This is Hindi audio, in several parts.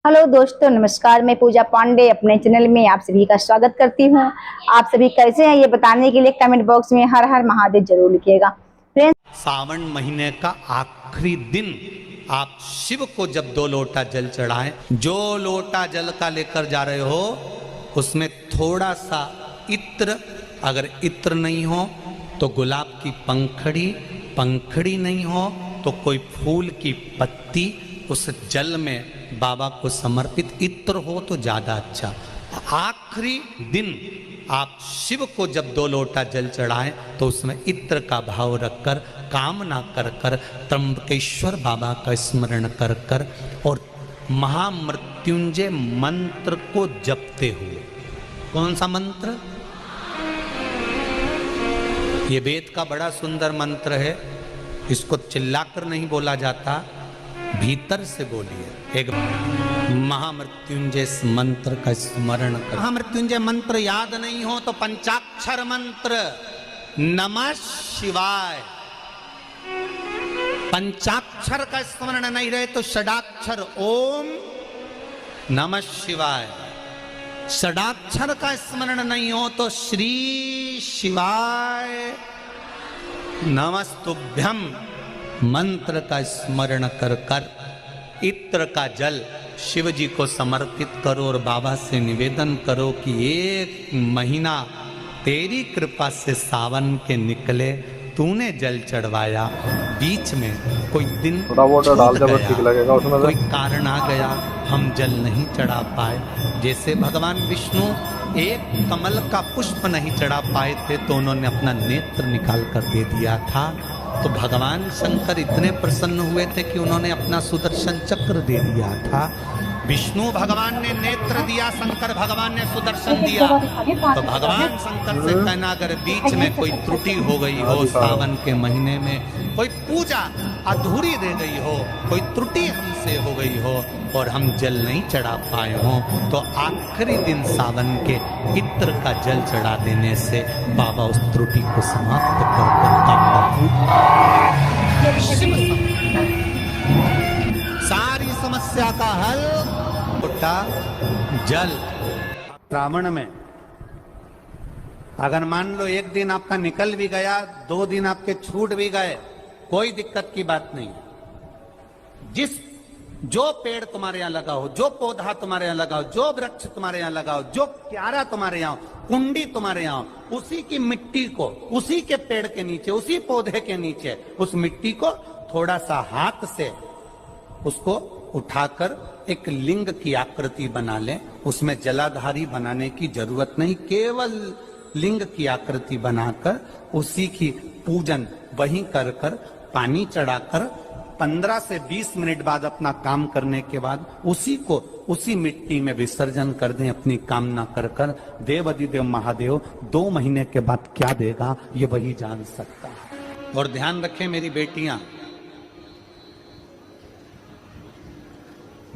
हेलो दोस्तों, नमस्कार। मैं पूजा पांडे अपने चैनल में आप सभी का स्वागत करती हूँ। आप सभी कैसे हैं ये बताने के लिए कमेंट बॉक्स में हर हर महादेव जरूर लिखिएगा फ्रेंड्स। सावन महीने का आखिरी दिन आप शिव को जब 2 लोटा जल चढ़ाएं, जो लोटा जल का लेकर जा रहे हो उसमें थोड़ा सा इत्र, अगर इत्र नहीं हो तो गुलाब की पंखड़ी, पंखड़ी नहीं हो तो कोई फूल की पत्ती उस जल में बाबा को समर्पित, इत्र हो तो ज्यादा अच्छा। आखिरी दिन आप शिव को जब 2 लोटा जल चढ़ाएं तो उसमें इत्र का भाव रखकर, कामना कर कर, त्र्यंबकेश्वर बाबा का स्मरण कर कर और महामृत्युंजय मंत्र को जपते हुए। कौन सा मंत्र? ये वेद का बड़ा सुंदर मंत्र है, इसको चिल्लाकर नहीं बोला जाता, भीतर से बोलिए। एक महामृत्युंजय मंत्र का स्मरण कर। महामृत्युंजय मंत्र याद नहीं हो तो पंचाक्षर मंत्र नमः शिवाय, पंचाक्षर का स्मरण नहीं रहे तो षडाक्षर ओम नमः शिवाय, षडाक्षर का स्मरण नहीं हो तो श्री शिवाय नमस्तुभ्यम मंत्र का स्मरण कर कर इत्र का जल शिव जी को समर्पित करो और बाबा से निवेदन करो कि 1 महीना तेरी कृपा से सावन के निकले, तूने जल चढ़वाया, बीच में कोई दिन छूट गया, कोई कारण आ गया, हम जल नहीं चढ़ा पाए। जैसे भगवान विष्णु एक कमल का पुष्प नहीं चढ़ा पाए थे तो उन्होंने अपना नेत्र निकाल कर दे दिया था, तो भगवान शंकर इतने प्रसन्न हुए थे कि उन्होंने अपना सुदर्शन चक्र दे दिया था। विष्णु भगवान ने नेत्र दिया, शंकर भगवान ने सुदर्शन दिया। तो भगवान शंकर से कहना, अगर बीच में कोई त्रुटि हो गई हो, सावन के महीने में कोई पूजा अधूरी रह गई हो, कोई त्रुटि हमसे हो गई हो और हम जल नहीं चढ़ा पाए हो, तो आखिरी दिन सावन के इत्र का जल चढ़ा देने से बाबा उस त्रुटि को समाप्त कर सारी समस्या का हल लोटा जल। श्रावण में अगर मान लो 1 दिन आपका निकल भी गया, 2 दिन आपके छूट भी गए, कोई दिक्कत की बात नहीं। जो पेड़ तुम्हारे यहाँ लगा हो, जो पौधा तुम्हारे यहाँ लगा हो, जो वृक्ष तुम्हारे यहाँ लगा हो, जो क्यारा तुम्हारे यहाँ, कुंडी तुम्हारे यहाँ, उसी की मिट्टी को, उसी के पेड़ के नीचे, उसी पौधे के नीचे उस मिट्टी को थोड़ा सा हाथ से उसको उठाकर एक लिंग की आकृति बना ले। उसमें जलाधारी बनाने की जरूरत नहीं, केवल लिंग की आकृति बनाकर उसी की पूजन वहीं कर कर, पानी चढ़ाकर 15 से 20 मिनट बाद अपना काम करने के बाद उसी को उसी मिट्टी में विसर्जन कर दें, अपनी कामना कर कर। देव अधिदेव महादेव 2 महीने के बाद क्या देगा ये वही जान सकता है। और ध्यान रखें मेरी बेटियां,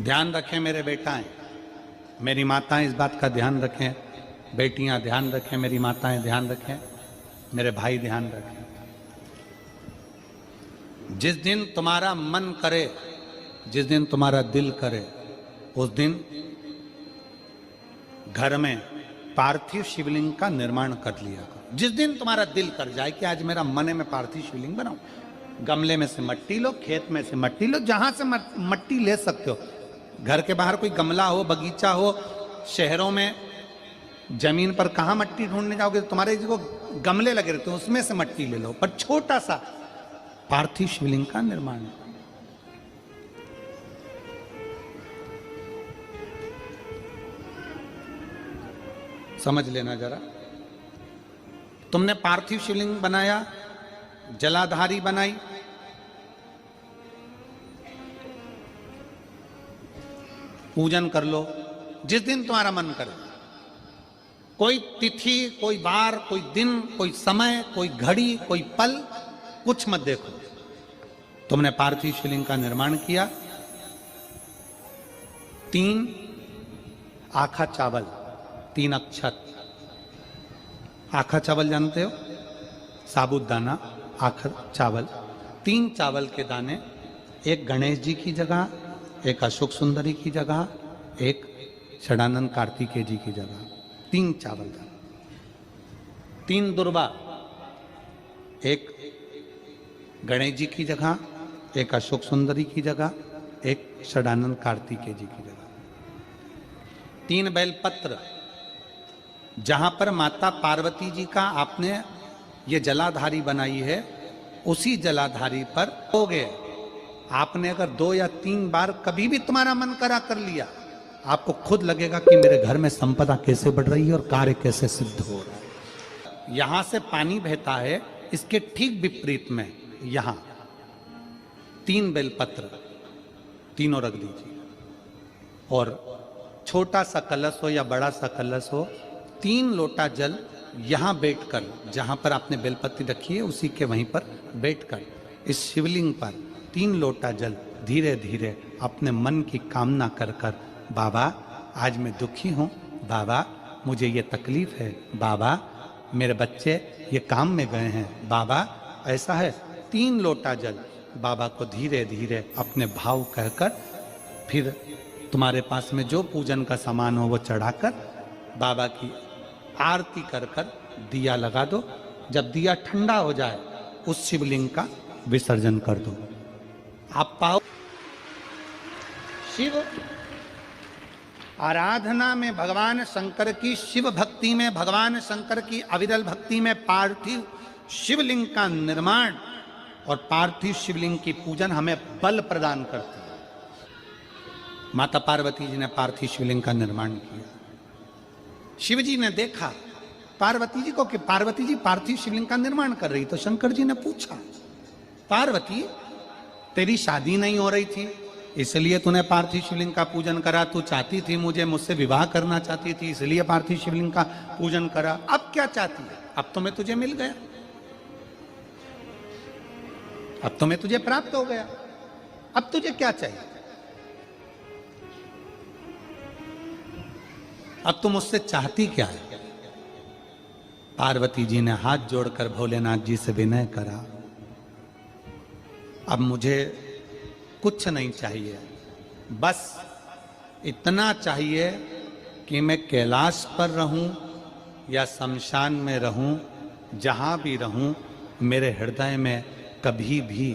ध्यान रखें मेरे बेटाएं, मेरी माताएं इस बात का ध्यान रखें, बेटियां ध्यान रखें, मेरी माताएं ध्यान रखें, मेरे भाई ध्यान रखें। जिस दिन तुम्हारा मन करे, जिस दिन तुम्हारा दिल करे, उस दिन घर में पार्थिव शिवलिंग का निर्माण कर लिया करो। जिस दिन तुम्हारा दिल कर जाए कि आज मेरा मन है मैं पार्थिव शिवलिंग बनाऊं, गमले में से मट्टी लो, खेत में से मट्टी लो, जहां से मट्टी ले सकते हो। घर के बाहर कोई गमला हो, बगीचा हो, शहरों में जमीन पर कहां मट्टी ढूंढने जाओगे, तुम्हारे जो गमले लगे रहते हैं उसमें से मट्टी ले लो, पर छोटा सा पार्थिव शिवलिंग का निर्माण। समझ लेना जरा, तुमने पार्थिव शिवलिंग बनाया, जलाधारी बनाई, पूजन कर लो जिस दिन तुम्हारा मन करे। कोई तिथि, कोई बार, कोई दिन, कोई समय, कोई घड़ी, कोई पल कुछ मत देखो। तुमने पार्थिव शिवलिंग का निर्माण किया, 3 आखा चावल, 3 अक्षत। आखा चावल जानते हो? साबुदाना, आखा चावल, 3 चावल के दाने, एक गणेश जी की जगह, एक अशोक सुंदरी की जगह, एक षडानंद कार्तिकेय जी की जगह, 3 चावल दाल, 3 दुर्वा, एक गणेश जी की जगह, एक अशोक सुंदरी की जगह, एक षडानंद कार्तिकेय जी की जगह, 3 बेलपत्र, जहां पर माता पार्वती जी का आपने ये जलाधारी बनाई है, उसी जलाधारी पर हो गए। आपने अगर 2 या 3 बार कभी भी तुम्हारा मन करा कर लिया, आपको खुद लगेगा कि मेरे घर में संपदा कैसे बढ़ रही है और कार्य कैसे सिद्ध हो रहा है। यहां से पानी बहता है, इसके ठीक विपरीत में यहां 3 बेलपत्र, तीनों रख दीजिए, और छोटा सा कलश हो या बड़ा सा कलश हो, 3 लोटा जल यहां बैठकर, जहां पर आपने बेलपत्ती रखी है उसी के वहीं पर बैठकर इस शिवलिंग पर 3 लोटा जल धीरे धीरे अपने मन की कामना कर कर, बाबा आज मैं दुखी हूं, बाबा मुझे ये तकलीफ है, बाबा मेरे बच्चे ये काम में गए हैं, बाबा ऐसा है, 3 लोटा जल बाबा को धीरे धीरे अपने भाव कहकर, फिर तुम्हारे पास में जो पूजन का सामान हो वो चढ़ाकर बाबा की आरती कर कर दिया लगा दो। जब दिया ठंडा हो जाए उस शिवलिंग का विसर्जन कर दो। आप पाओ शिव आराधना में भगवान शंकर की, शिव भक्ति में भगवान शंकर की अविरल भक्ति में पार्थिव शिवलिंग का निर्माण और पार्थिव शिवलिंग की पूजन हमें बल प्रदान करती है। माता पार्वती जी ने पार्थिव शिवलिंग का निर्माण किया। शिव जी ने देखा पार्वती जी को कि पार्वती जी पार्थिव शिवलिंग का निर्माण कर रही, तो शंकर जी ने पूछा, पार्वती तेरी शादी नहीं हो रही थी इसलिए तूने पार्थिव शिवलिंग का पूजन करा, तू चाहती थी मुझसे विवाह करना चाहती थी इसलिए पार्थिव शिवलिंग का पूजन करा, अब क्या चाहती है? अब तो मैं तुझे मिल गया, अब तो मैं तुझे प्राप्त हो गया, अब तुझे क्या चाहिए? अब तुम मुझसे चाहती क्या है? पार्वती जी ने हाथ जोड़कर भोलेनाथ जी से विनय करा, अब मुझे कुछ नहीं चाहिए, बस इतना चाहिए कि मैं कैलाश पर रहूं या शमशान में रहूं, जहां भी रहूं मेरे हृदय में कभी भी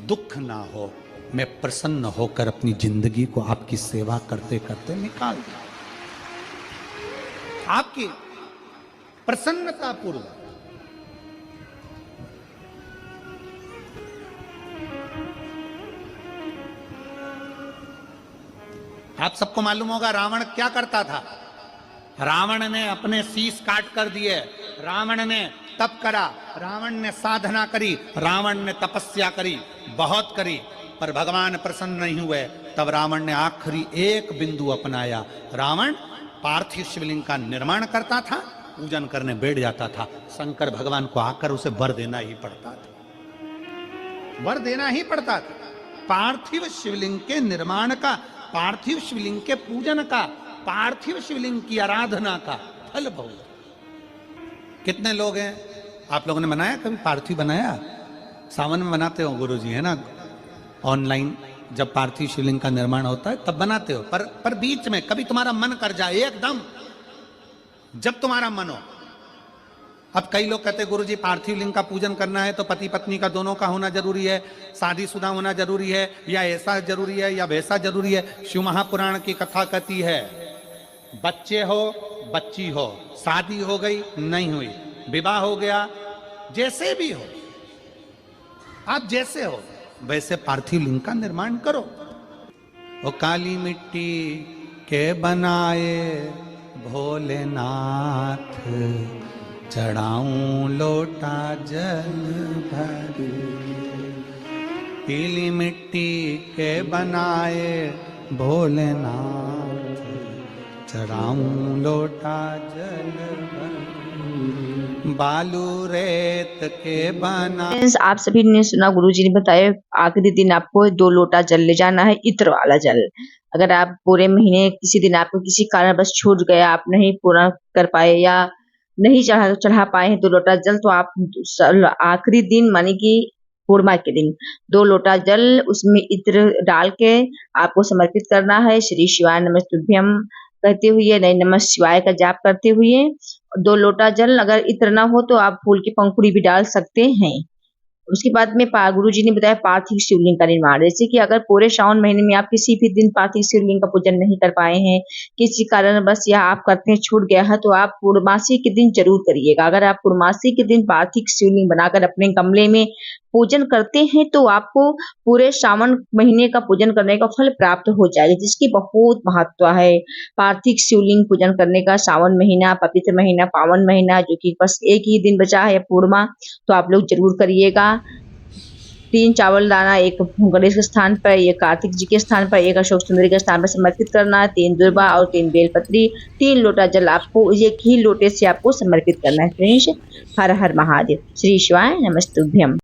दुख ना हो, मैं प्रसन्न होकर अपनी जिंदगी को आपकी सेवा करते करते निकाल दूं, आपकी प्रसन्नता पूर्वक। आप सबको मालूम होगा रावण क्या करता था। रावण ने अपने शीश काट कर दिए, रावण ने तप करा, रावण ने साधना करी, रावण ने तपस्या करी, बहुत करी, पर भगवान प्रसन्न नहीं हुए। तब रावण ने आखिरी एक बिंदु अपनाया। रावण पार्थिव शिवलिंग का निर्माण करता था, पूजन करने बैठ जाता था। शंकर भगवान को आकर उसे वर देना ही पड़ता था, वर देना ही पड़ता था। पार्थिव शिवलिंग के निर्माण का, पार्थिव शिवलिंग के पूजन का, पार्थिव शिवलिंग की आराधना का फल बहुत। कितने लोग हैं, आप लोगों ने बनाया कभी पार्थिव? बनाया, सावन में बनाते हो गुरुजी, है ना, ऑनलाइन जब पार्थिव शिवलिंग का निर्माण होता है तब बनाते हो, पर बीच में कभी तुम्हारा मन कर जाए एकदम, जब तुम्हारा मन हो। अब कई लोग कहते हैं गुरुजी पार्थिव लिंग का पूजन करना है तो पति पत्नी का दोनों का होना जरूरी है, शादीशुदा होना जरूरी है, या ऐसा जरूरी है या वैसा जरूरी है। शिव महापुराण की कथा कहती है बच्चे हो बच्ची हो, शादी हो गई नहीं हुई, विवाह हो गया, जैसे भी हो, आप जैसे हो वैसे पार्थिव लिंग का निर्माण करो। वो काली मिट्टी के बनाए भोलेनाथ, चढ़ाऊं लोटा जल भर, पीली मिट्टी के बनाए भोलेनाथ, चढ़ाऊं लोटा जल भर, बालू रेत के बना। आप सभी ने सुना, गुरुजी ने बताया आखिरी दिन आपको 2 लोटा जल ले जाना है, इत्र वाला जल। अगर आप पूरे महीने किसी दिन आपको किसी कारणवश छूट गया, आप नहीं पूरा कर पाए या नहीं चढ़ा पाए हैं 2 लोटा जल, तो आप आखिरी दिन माने कि पूर्णिमा के दिन 2 लोटा जल उसमें इत्र डाल के आपको समर्पित करना है। श्री शिवाय नमस्तुभ्यम कहते हुए, नहीं नमः शिवाय का जाप करते हुए 2 लोटा जल, अगर इत्र ना हो तो आप फूल की पंखुड़ी भी डाल सकते हैं। उसके बाद में गुरु जी ने बताया पार्थिव शिवलिंग का निर्माण। जैसे कि अगर पूरे श्रावण महीने में आप किसी भी दिन पार्थिव शिवलिंग का पूजन नहीं कर पाए हैं, किसी कारण बस या आप करते हैं छूट गया है, तो आप पूर्णमासी के दिन जरूर करिएगा। अगर आप पूर्णमासी के दिन पार्थिव शिवलिंग बनाकर अपने गमले में पूजन करते हैं तो आपको पूरे श्रावण महीने का पूजन करने का फल प्राप्त हो जाएगा, जिसकी बहुत महत्व है। पार्थिव शिवलिंग पूजन करने का श्रावण महीना पवित्र महीना, पावन महीना, जो कि बस एक ही दिन बचा है पूर्णिमा, तो आप लोग जरूर करिएगा। 3 चावल दाना, एक गणेश के स्थान पर, एक कार्तिक जी के स्थान पर, एक अशोक सुंदरी के स्थान पर समर्पित करना है। 3 दुर्बा और 3 बेलपत्री, 3 लोटा जल आपको एक ही लोटे से आपको समर्पित करना है फ्रेंड्स। हर हर महादेव। श्री शिवाय नमस्तुभ्यम।